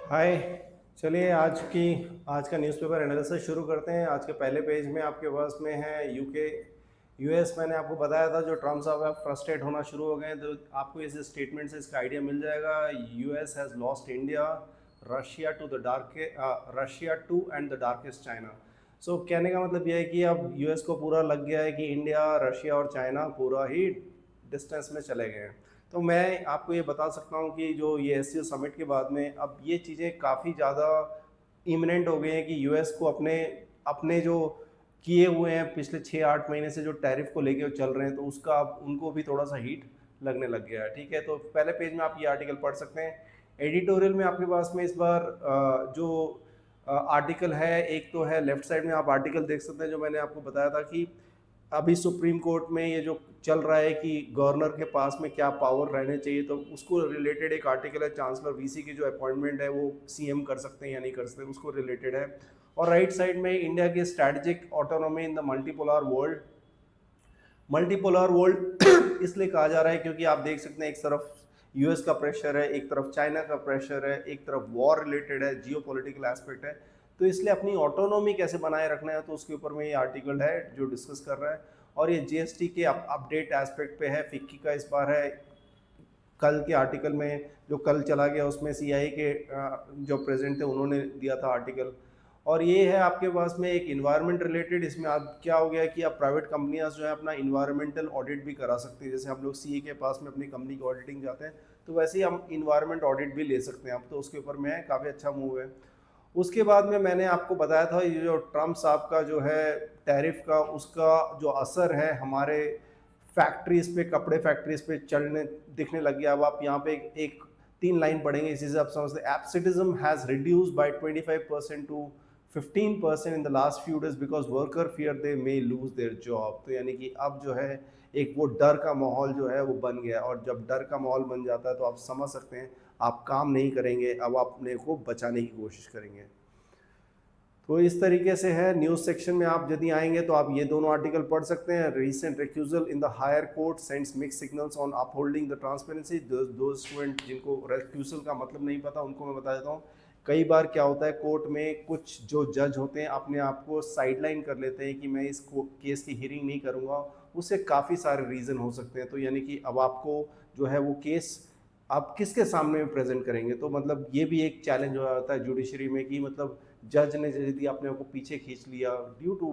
हाय। चलिए आज का न्यूज़पेपर एनालिसिस शुरू करते हैं। आज के पहले पेज में आपके पास में है यूके यूएस। मैंने आपको बताया था जो ट्रम्प साहब अब फ्रस्ट्रेट होना शुरू हो गए हैं, तो आपको इस स्टेटमेंट से इसका आइडिया मिल जाएगा। US has lost India, Russia to and the darkest China. So कहने का मतलब यह है कि अब यूएस को पूरा लग गया है कि इंडिया, रशिया और चाइना पूरा ही डिस्टेंस में चले गए हैं। तो मैं आपको ये बता सकता हूँ कि जो ये एससीओ समिट के बाद में अब ये चीज़ें काफ़ी ज़्यादा इमिनेंट हो गई हैं कि यूएस को अपने अपने जो किए हुए हैं पिछले 6-8 महीने से जो टैरिफ को लेके चल रहे हैं, तो उसका अब उनको भी थोड़ा सा हीट लगने लग गया है। ठीक है, तो पहले पेज में आप ये आर्टिकल पढ़ सकते हैं। एडिटोरियल में आपके पास में इस बार जो आर्टिकल है, एक तो है लेफ्ट साइड में आप आर्टिकल देख सकते हैं जो मैंने आपको बताया था कि अभी सुप्रीम कोर्ट में ये जो चल रहा है कि गवर्नर के पास में क्या पावर रहने चाहिए, तो उसको रिलेटेड एक आर्टिकल है। चांसलर वीसी की जो अपॉइंटमेंट है वो सीएम कर सकते हैं या नहीं कर सकते, उसको रिलेटेड है। और राइट साइड में इंडिया की strategic autonomy in the multipolar world इसलिए कहा जा रहा है क्योंकि आप देख सकते हैं एक तरफ यूएस का प्रेशर है, एक तरफ चाइना का प्रेशर है, एक तरफ वॉर रिलेटेड है, जियो पॉलिटिकल एस्पेक्ट है। तो इसलिए अपनी ऑटोनॉमी कैसे बनाए रखना है, तो उसके ऊपर में ये आर्टिकल है जो डिस्कस कर रहा है। और ये जीएसटी के अपडेट एस्पेक्ट पे है। फिक्की का इस बार है। कल के आर्टिकल में जो कल चला गया उसमें सीआई के जो प्रेसिडेंट थे उन्होंने दिया था आर्टिकल। और ये है आपके पास में एक इन्वायरमेंट रिलेटेड। इसमें आप क्या हो गया कि आप प्राइवेट कंपनियां जो है अपना इन्वायरमेंटल ऑडिट भी करा सकती है। जैसे हम लोग सीए के पास में अपनी कंपनी की ऑडिटिंग जाते हैं, तो वैसे ही हम इन्वायरमेंट ऑडिट भी ले सकते हैं। अब तो उसके ऊपर में काफ़ी अच्छा मूव है। उसके बाद में मैंने आपको बताया था ये जो ट्रम्प साहब का जो है टैरिफ का, उसका जो असर है हमारे फैक्ट्रीज पे, कपड़े फैक्ट्रीज पे चलने दिखने लग गया। अब आप यहाँ पे एक 3 लाइन पढ़ेंगे, इसी से आप समझते हैं। Absenteeism has reduce by 25% to 15% in the last few days because worker fear they may lose their job. तो यानी कि अब जो है एक वो डर का माहौल जो है वो बन गया, और जब डर का माहौल बन जाता है तो आप समझ सकते हैं आप काम नहीं करेंगे, अब आप अपने को बचाने की कोशिश करेंगे। तो इस तरीके से है। न्यूज़ सेक्शन में आप यदि आएंगे तो आप ये दोनों आर्टिकल पढ़ सकते हैं। Recent recusal in the higher court sends mix signals on upholding the transparency. दो स्टूडेंट जिनको रिक्यूजल का मतलब नहीं पता उनको मैं बता देता हूँ। कई बार क्या होता है कोर्ट में कुछ जो जज होते हैं अपने आप को साइडलाइन कर लेते हैं कि मैं इस केस की हियरिंग नहीं करूँगा। उससे काफ़ी सारे रीज़न हो सकते हैं। तो यानी कि अब आपको जो है वो केस आप किसके सामने में प्रेजेंट करेंगे, तो मतलब ये भी एक चैलेंज हो जाता है जुडिशरी में कि मतलब जज ने यदि अपने को पीछे खींच लिया due to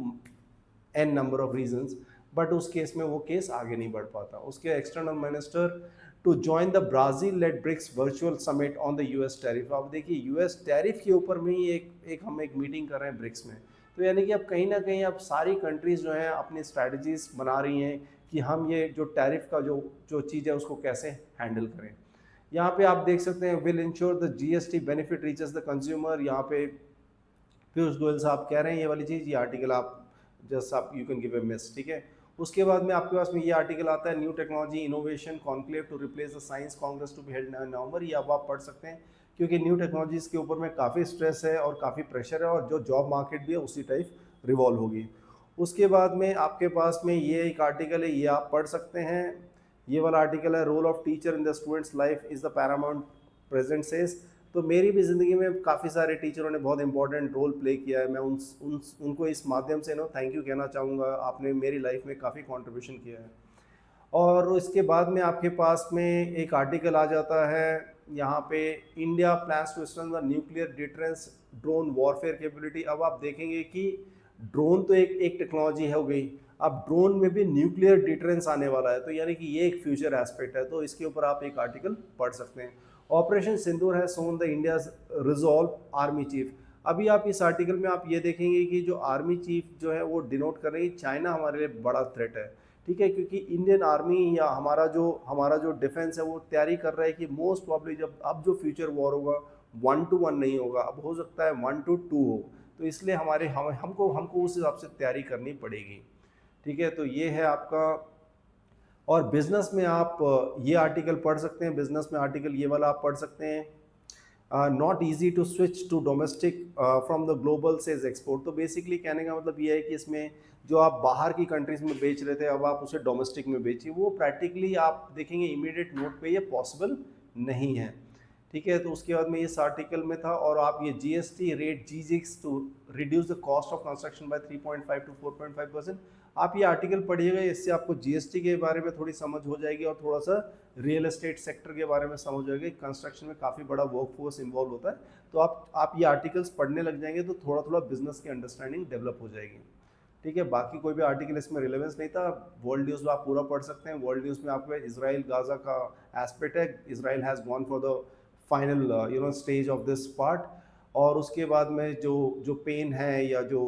an number of reasons, but उस केस में वो केस आगे नहीं बढ़ पाता। उसके external minister to join the Brazil led BRICS virtual summit on the US tariff. आप देखिए यूएस टैरिफ के ऊपर में ही हम एक मीटिंग कर रहे हैं ब्रिक्स में। तो यानी कि अब कहीं ना कहीं अब सारी कंट्रीज जो हैं अपनी स्ट्रैटेजीज बना रही हैं कि हम ये जो टैरिफ का जो जो चीज़ है उसको कैसे हैंडल करें। यहाँ पे आप देख सकते हैं will ensure the GST benefit reaches the consumer. यहाँ पे पीयूष गोयल साहब कह रहे हैं ये वाली चीज़। ये आर्टिकल आप जस्ट आप you can give a miss. ठीक है, उसके बाद में आपके पास में ये आर्टिकल आता है new technology innovation conclave to replace the science congress to be held in November. ये अब आप पढ़ सकते हैं क्योंकि न्यू टेक्नोलॉजीज़ के ऊपर में काफ़ी स्ट्रेस है और काफ़ी प्रेशर है, और जो जॉब मार्केट भी है उसी टाइप रिवॉल्व होगी। उसके बाद में आपके पास में ये एक आर्टिकल है, ये आप पढ़ सकते हैं। ये वाला आर्टिकल है role of teacher in the students life is the paramount present says. तो मेरी भी ज़िंदगी में काफ़ी सारे टीचरों ने बहुत इंपॉर्टेंट रोल प्ले किया है। मैं उनको इस माध्यम से थैंक यू कहना चाहूँगा। आपने मेरी लाइफ में काफ़ी कंट्रीब्यूशन किया है। और इसके बाद में आपके पास में एक आर्टिकल आ जाता है यहाँ पे, India plans to strengthen the nuclear deterrence drone warfare capability. अब आप देखेंगे कि ड्रोन तो एक टेक्नोलॉजी हो गई, अब ड्रोन में भी न्यूक्लियर डिटरेंस आने वाला है। तो यानी कि ये एक फ्यूचर एस्पेक्ट है, तो इसके ऊपर आप एक आर्टिकल पढ़ सकते हैं। Operation Sindoor has shown the India's resolve army chief. अभी आप इस आर्टिकल में आप ये देखेंगे कि जो आर्मी चीफ जो है वो डिनोट कर रही है चाइना हमारे लिए बड़ा थ्रेट है। ठीक है, क्योंकि इंडियन आर्मी या हमारा जो डिफेंस है वो तैयारी कर रहा है कि मोस्ट प्रॉब्ली जब अब जो फ्यूचर वॉर होगा 1 to 1 नहीं होगा, अब हो सकता है 1 to 2 हो। तो इसलिए हमको उस हिसाब से तैयारी करनी पड़ेगी। ठीक है, तो ये है आपका। और बिजनेस में आप ये आर्टिकल पढ़ सकते हैं। बिजनेस में आर्टिकल ये वाला आप पढ़ सकते हैं, not easy to switch to domestic from the global says export. तो बेसिकली कहने का मतलब ये है कि इसमें जो आप बाहर की कंट्रीज में बेच रहे थे अब आप उसे डोमेस्टिक में बेचिए। वो प्रैक्टिकली आप देखेंगे इमीडिएट नोट पे ये पॉसिबल नहीं है। ठीक है। तो उसके बाद में इस आर्टिकल में था, और आप ये GST rate rejigs to reduce the cost of construction by 3.5 to 4.5%, आप ये आर्टिकल पढ़िएगा, इससे आपको जीएसटी के बारे में थोड़ी समझ हो जाएगी और थोड़ा सा रियल एस्टेट सेक्टर के बारे में समझ हो जाएगी। कंस्ट्रक्शन में काफ़ी बड़ा वर्कफोर्स इन्वॉल्व होता है, तो आप ये आर्टिकल्स पढ़ने लग जाएंगे तो थोड़ा थोड़ा बिजनेस की अंडरस्टैंडिंग डेवलप हो जाएगी। ठीक है, बाकी कोई भी आर्टिकल इसमें रिलेवेंस नहीं था। वर्ल्ड न्यूज़ में आप पूरा पढ़ सकते हैं। वर्ल्ड न्यूज़ में आपको इसराइल गाजा का एस्पेक्ट है, Israel has gone for the final stage of this part. और उसके बाद में जो जो पेन है या जो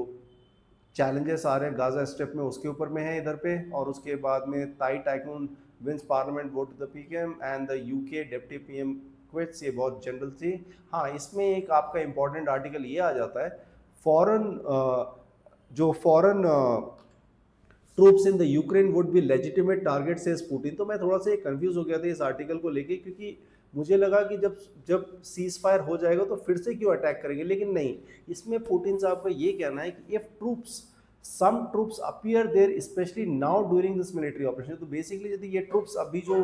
चैलेंजेस आ रहे हैं गाजा स्ट्रिप में, उसके ऊपर में है इधर पे। और उसके बाद में Thai tycoon wins parliament vote to the PKM and the UK deputy PM quits, ये बहुत जनरल थी। हाँ, इसमें एक आपका इंपॉर्टेंट आर्टिकल ये आ जाता है, foreign troops in the Ukraine would be legitimate target says Putin. तो मैं थोड़ा सा कंफ्यूज हो गया था इस आर्टिकल को लेके, क्योंकि मुझे लगा कि जब जब सीज फायर हो जाएगा तो फिर से क्यों अटैक करेंगे, लेकिन नहीं, इसमें पुतिन साहब का ये कहना है कि if some troops appear there specially now during this military operation, तो बेसिकली यदि ये ट्रूप्स अभी जो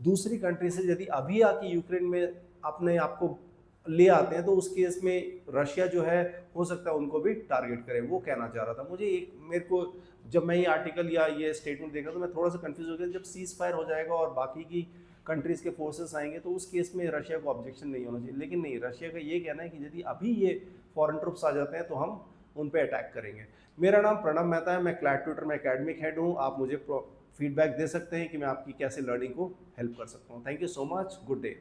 दूसरी कंट्री से यदि अभी आके यूक्रेन में अपने आप को ले आते हैं, तो उस केस में रशिया जो है हो सकता है उनको भी टारगेट करे, वो कहना चाह रहा था। मेरे को जब मैं ये आर्टिकल या ये स्टेटमेंट देखा तो मैं थोड़ा सा कंफ्यूज हो गया। जब सीज फायर हो जाएगा और बाकी की कंट्रीज के फोर्सेस आएंगे तो उस केस में रशिया को ऑब्जेक्शन नहीं होना चाहिए, लेकिन नहीं, रशिया का ये कहना है कि यदि अभी ये फॉरेन ट्रूप्स आ जाते हैं तो हम उन पर अटैक करेंगे। मेरा नाम प्रणव मेहता है, मैं क्लैट ट्यूटर में एकेडमिक हेड हूँ। आप मुझे फीडबैक दे सकते हैं कि मैं आपकी कैसे लर्निंग को हेल्प कर सकता हूँ। Thank you so much, good day.